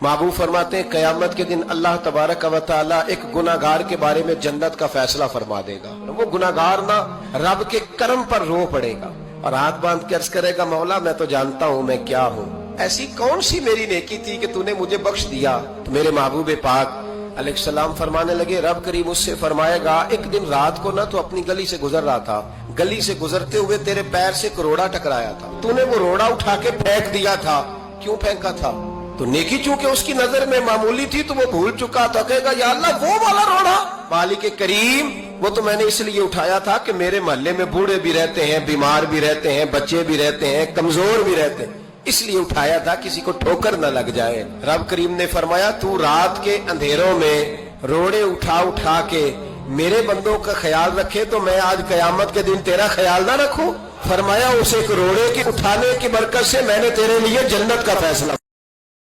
महबूब फरमाते हैं क़यामत के दिन अल्लाह तबारक व तआला एक गुनाहगार के बारे में जन्नत का फैसला फरमा देगा। वो गुनाहगार ना रब के कर्म पर रो पड़ेगा और हाथ बांध के अर्ज करेगा, मौला मैं तो जानता हूँ मैं क्या हूँ, ऐसी कौन सी मेरी नेकी थी कि तूने मुझे बख्श दिया। तो मेरे महबूब पाक अलैहिस्सलाम फरमाने लगे, रब करीम उससे फरमाएगा, एक दिन रात को ना तो अपनी गली से गुजर रहा था, गली से गुजरते हुए तेरे पैर से एक रोड़ा टकराया था, तूने वो रोड़ा उठा के फेंक दिया था। क्यों फेंका था? तो नेकी चूंकि उसकी नजर में मामूली थी तो वो भूल चुका था। कहेगा या अल्लाह वो वाला रोड़ा, मालिक करीम वो तो मैंने इसलिए उठाया था कि मेरे मोहल्ले में बूढ़े भी रहते हैं, बीमार भी रहते हैं, बच्चे भी रहते हैं, कमजोर भी रहते हैं, इसलिए उठाया था किसी को ठोकर न लग जाए। रब करीम ने फरमाया तू रात के अंधेरों में रोड़े उठा उठा के मेरे बंदों का ख्याल रखे तो मैं आज कयामत के दिन तेरा ख्याल ना रखूं। फरमाया उस एक रोड़े के उठाने की बरकत से मैंने तेरे लिए जन्नत का फैसला